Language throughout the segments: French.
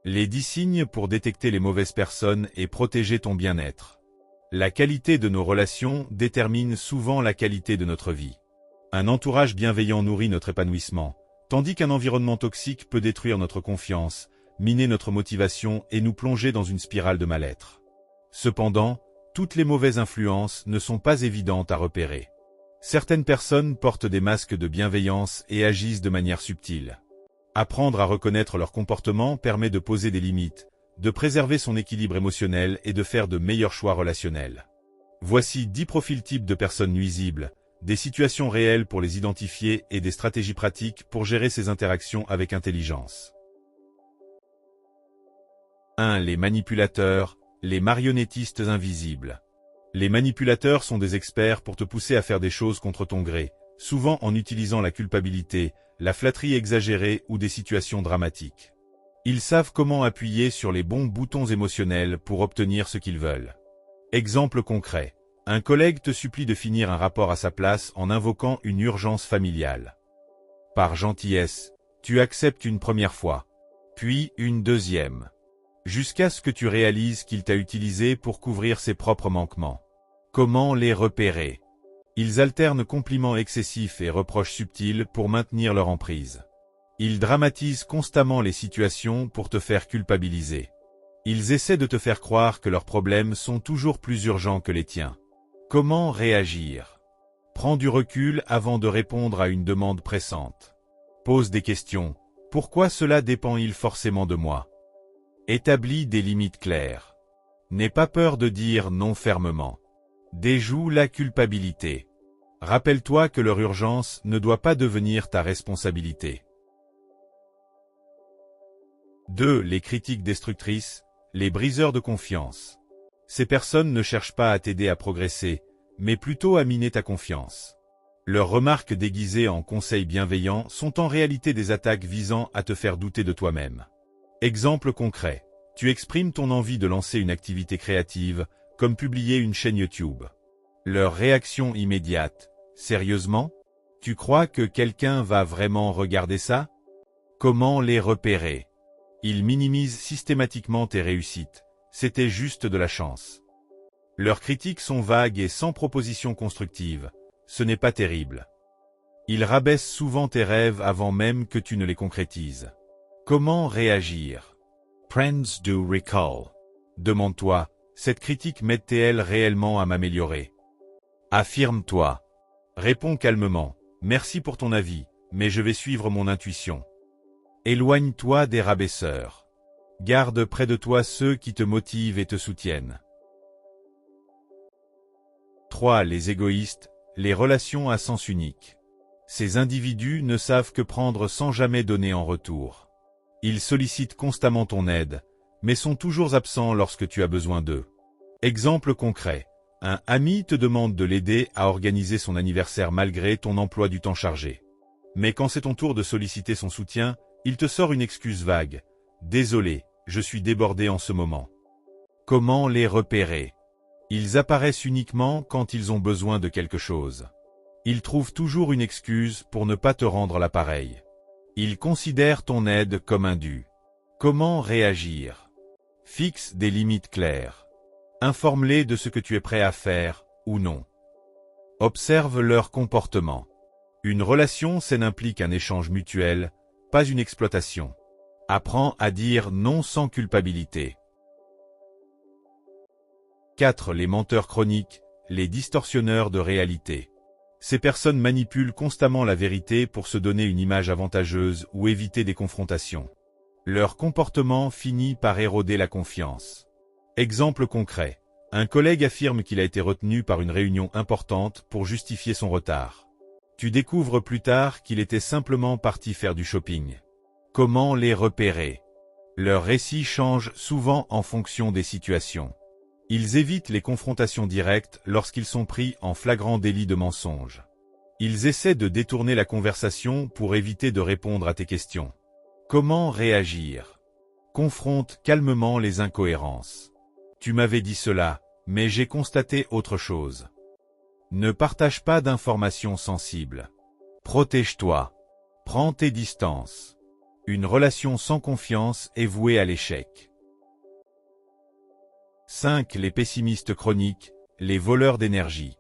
Les 10 signes pour détecter les mauvaises personnes et protéger ton bien-être. La qualité de nos relations détermine souvent la qualité de notre vie. Un entourage bienveillant nourrit notre épanouissement, tandis qu'un environnement toxique peut détruire notre confiance, miner notre motivation et nous plonger dans une spirale de mal-être. Cependant, toutes les mauvaises influences ne sont pas évidentes à repérer. Certaines personnes portent des masques de bienveillance et agissent de manière subtile. Apprendre à reconnaître leur comportement permet de poser des limites, de préserver son équilibre émotionnel et de faire de meilleurs choix relationnels. Voici 10 profils types de personnes nuisibles, des situations réelles pour les identifier et des stratégies pratiques pour gérer ces interactions avec intelligence. 1. Les manipulateurs, les marionnettistes invisibles. Les manipulateurs sont des experts pour te pousser à faire des choses contre ton gré, souvent en utilisant la culpabilité, la flatterie exagérée ou des situations dramatiques. Ils savent comment appuyer sur les bons boutons émotionnels pour obtenir ce qu'ils veulent. Exemple concret. Un collègue te supplie de finir un rapport à sa place en invoquant une urgence familiale. Par gentillesse, tu acceptes une première fois, puis une deuxième, jusqu'à ce que tu réalises qu'il t'a utilisé pour couvrir ses propres manquements. Comment les repérer? Ils alternent compliments excessifs et reproches subtils pour maintenir leur emprise. Ils dramatisent constamment les situations pour te faire culpabiliser. Ils essaient de te faire croire que leurs problèmes sont toujours plus urgents que les tiens. Comment réagir? Prends du recul avant de répondre à une demande pressante. Pose des questions. Pourquoi cela dépend-il forcément de moi? Établis des limites claires. N'aie pas peur de dire non fermement. Déjoue la culpabilité. Rappelle-toi que leur urgence ne doit pas devenir ta responsabilité. 2. Les critiques destructrices, les briseurs de confiance. Ces personnes ne cherchent pas à t'aider à progresser, mais plutôt à miner ta confiance. Leurs remarques déguisées en conseils bienveillants sont en réalité des attaques visant à te faire douter de toi-même. Exemple concret. Tu exprimes ton envie de lancer une activité créative, comme publier une chaîne YouTube. Leur réaction immédiate. Sérieusement? Tu crois que quelqu'un va vraiment regarder ça? Comment les repérer? Ils minimisent systématiquement tes réussites. C'était juste de la chance. Leurs critiques sont vagues et sans proposition constructive. Ce n'est pas terrible. Ils rabaissent souvent tes rêves avant même que tu ne les concrétises. Comment réagir? Friends do recall. Demande-toi, cette critique m'aide-t-elle réellement à m'améliorer? Affirme-toi. Réponds calmement, merci pour ton avis, mais je vais suivre mon intuition. Éloigne-toi des rabaisseurs. Garde près de toi ceux qui te motivent et te soutiennent. 3. Les égoïstes, les relations à sens unique. Ces individus ne savent que prendre sans jamais donner en retour. Ils sollicitent constamment ton aide, mais sont toujours absents lorsque tu as besoin d'eux. Exemple concret. Un ami te demande de l'aider à organiser son anniversaire malgré ton emploi du temps chargé. Mais quand c'est ton tour de solliciter son soutien, il te sort une excuse vague. Désolé, je suis débordé en ce moment. Comment les repérer? Ils apparaissent uniquement quand ils ont besoin de quelque chose. Ils trouvent toujours une excuse pour ne pas te rendre l'appareil. Ils considèrent ton aide comme un dû. Comment réagir? Fixe des limites claires. Informe-les de ce que tu es prêt à faire, ou non. Observe leur comportement. Une relation saine implique un échange mutuel, pas une exploitation. Apprends à dire non sans culpabilité. 4. Les menteurs chroniques, les distorsionneurs de réalité. Ces personnes manipulent constamment la vérité pour se donner une image avantageuse ou éviter des confrontations. Leur comportement finit par éroder la confiance. Exemple concret. Un collègue affirme qu'il a été retenu par une réunion importante pour justifier son retard. Tu découvres plus tard qu'il était simplement parti faire du shopping. Comment les repérer? Leurs récits changent souvent en fonction des situations. Ils évitent les confrontations directes lorsqu'ils sont pris en flagrant délit de mensonge. Ils essaient de détourner la conversation pour éviter de répondre à tes questions. Comment réagir? Confronte calmement les incohérences. Tu m'avais dit cela, mais j'ai constaté autre chose. Ne partage pas d'informations sensibles. Protège-toi. Prends tes distances. Une relation sans confiance est vouée à l'échec. 5. Les pessimistes chroniques, les voleurs d'énergie.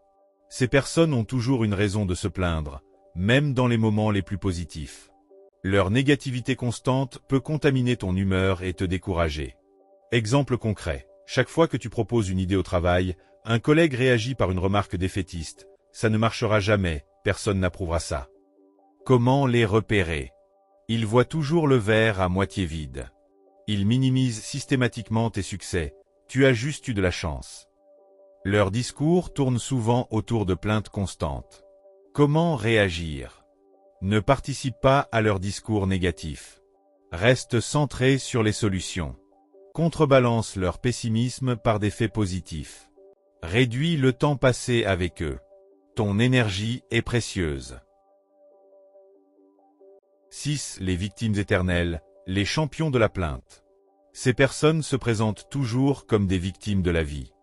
Ces personnes ont toujours une raison de se plaindre, même dans les moments les plus positifs. Leur négativité constante peut contaminer ton humeur et te décourager. Exemple concret. Chaque fois que tu proposes une idée au travail, un collègue réagit par une remarque défaitiste. Ça ne marchera jamais, personne n'approuvera ça. Comment les repérer? Ils voient toujours le verre à moitié vide. Ils minimisent systématiquement tes succès. Tu as juste eu de la chance. Leurs discours tournent souvent autour de plaintes constantes. Comment réagir? Ne participe pas à leurs discours négatifs. Reste centré sur les solutions. Contrebalance leur pessimisme par des faits positifs. Réduis le temps passé avec eux. Ton énergie est précieuse. 6. Les victimes éternelles, les champions de la plainte. Ces personnes se présentent toujours comme des victimes de la vie.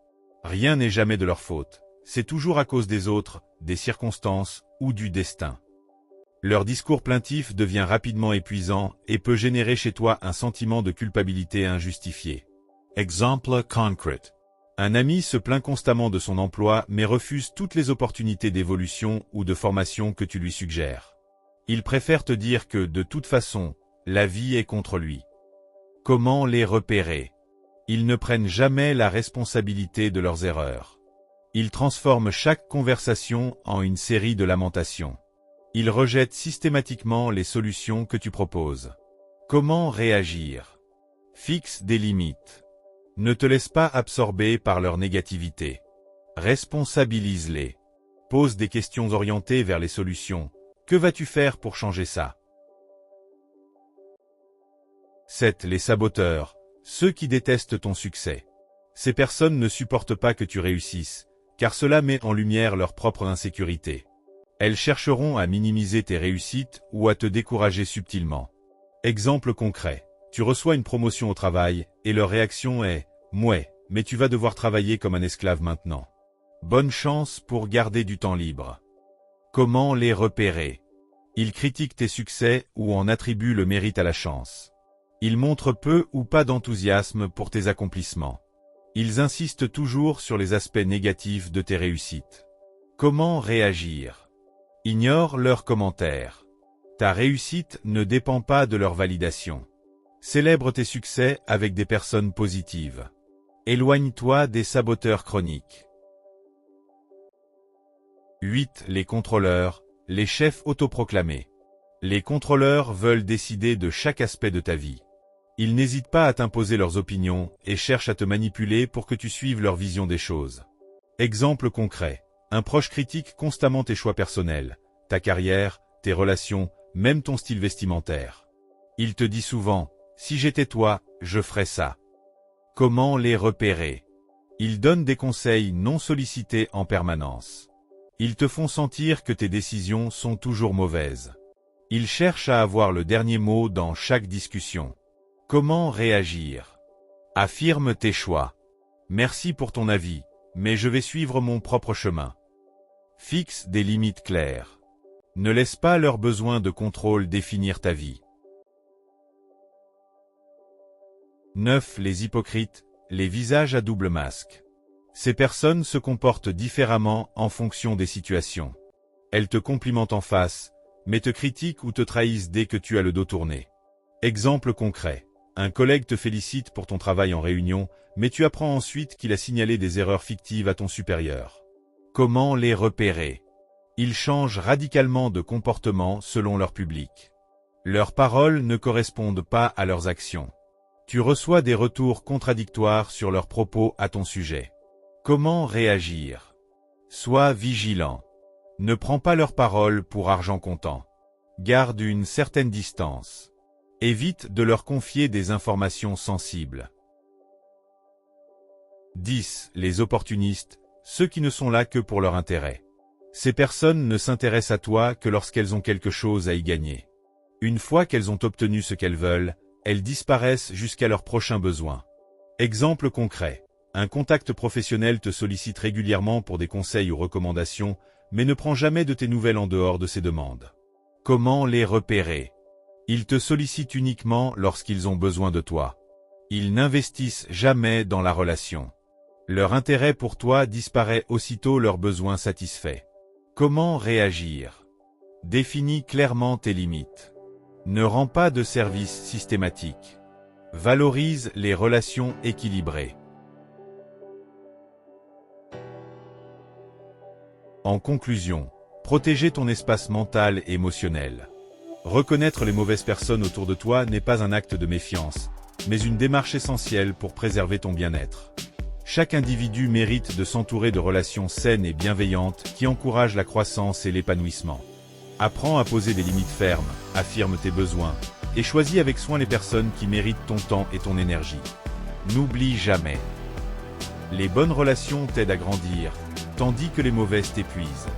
Rien n'est jamais de leur faute. C'est toujours à cause des autres, des circonstances ou du destin. Leur discours plaintif devient rapidement épuisant et peut générer chez toi un sentiment de culpabilité injustifié. Exemple concret. Un ami se plaint constamment de son emploi mais refuse toutes les opportunités d'évolution ou de formation que tu lui suggères. Il préfère te dire que, de toute façon, la vie est contre lui. Comment les repérer? Ils ne prennent jamais la responsabilité de leurs erreurs. Ils transforment chaque conversation en une série de lamentations. Ils rejettent systématiquement les solutions que tu proposes. Comment réagir? Fixe des limites. Ne te laisse pas absorber par leur négativité. Responsabilise-les. Pose des questions orientées vers les solutions. Que vas-tu faire pour changer ça? 7. Les saboteurs, ceux qui détestent ton succès. Ces personnes ne supportent pas que tu réussisses, car cela met en lumière leur propre insécurité. Elles chercheront à minimiser tes réussites ou à te décourager subtilement. Exemple concret. Tu reçois une promotion au travail, et leur réaction est « Mouais, mais tu vas devoir travailler comme un esclave maintenant. » Bonne chance pour garder du temps libre. Comment les repérer? Ils critiquent tes succès ou en attribuent le mérite à la chance. Ils montrent peu ou pas d'enthousiasme pour tes accomplissements. Ils insistent toujours sur les aspects négatifs de tes réussites. Comment réagir? Ignore leurs commentaires. Ta réussite ne dépend pas de leur validation. Célèbre tes succès avec des personnes positives. Éloigne-toi des saboteurs chroniques. 8. Les contrôleurs, les chefs autoproclamés. Les contrôleurs veulent décider de chaque aspect de ta vie. Ils n'hésitent pas à t'imposer leurs opinions et cherchent à te manipuler pour que tu suives leur vision des choses. Exemple concret. Un proche critique constamment tes choix personnels, ta carrière, tes relations, même ton style vestimentaire. Il te dit souvent « Si j'étais toi, je ferais ça ». Comment les repérer? Ils donnent des conseils non sollicités en permanence. Ils te font sentir que tes décisions sont toujours mauvaises. Ils cherchent à avoir le dernier mot dans chaque discussion. Comment réagir? Affirme tes choix. Merci pour ton avis, mais je vais suivre mon propre chemin. Fixe des limites claires. Ne laisse pas leurs besoins de contrôle définir ta vie. 9. Les hypocrites, les visages à double masque. Ces personnes se comportent différemment en fonction des situations. Elles te complimentent en face, mais te critiquent ou te trahissent dès que tu as le dos tourné. Exemple concret. Un collègue te félicite pour ton travail en réunion, mais tu apprends ensuite qu'il a signalé des erreurs fictives à ton supérieur. Comment les repérer? Ils changent radicalement de comportement selon leur public. Leurs paroles ne correspondent pas à leurs actions. Tu reçois des retours contradictoires sur leurs propos à ton sujet. Comment réagir? Sois vigilant. Ne prends pas leurs paroles pour argent comptant. Garde une certaine distance. Évite de leur confier des informations sensibles. 10. Les opportunistes, ceux qui ne sont là que pour leur intérêt. Ces personnes ne s'intéressent à toi que lorsqu'elles ont quelque chose à y gagner. Une fois qu'elles ont obtenu ce qu'elles veulent, elles disparaissent jusqu'à leurs prochains besoins. Exemple concret. Un contact professionnel te sollicite régulièrement pour des conseils ou recommandations, mais ne prend jamais de tes nouvelles en dehors de ses demandes. Comment les repérer? Ils te sollicitent uniquement lorsqu'ils ont besoin de toi. Ils n'investissent jamais dans la relation. Leur intérêt pour toi disparaît aussitôt leurs besoins satisfaits. Comment réagir? Définis clairement tes limites. Ne rends pas de service systématique. Valorise les relations équilibrées. En conclusion, protéger ton espace mental et émotionnel. Reconnaître les mauvaises personnes autour de toi n'est pas un acte de méfiance, mais une démarche essentielle pour préserver ton bien-être. Chaque individu mérite de s'entourer de relations saines et bienveillantes qui encouragent la croissance et l'épanouissement. Apprends à poser des limites fermes, affirme tes besoins, et choisis avec soin les personnes qui méritent ton temps et ton énergie. N'oublie jamais. Les bonnes relations t'aident à grandir, tandis que les mauvaises t'épuisent.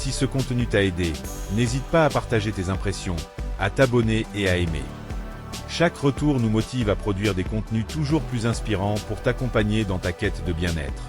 Si ce contenu t'a aidé, n'hésite pas à partager tes impressions, à t'abonner et à aimer. Chaque retour nous motive à produire des contenus toujours plus inspirants pour t'accompagner dans ta quête de bien-être.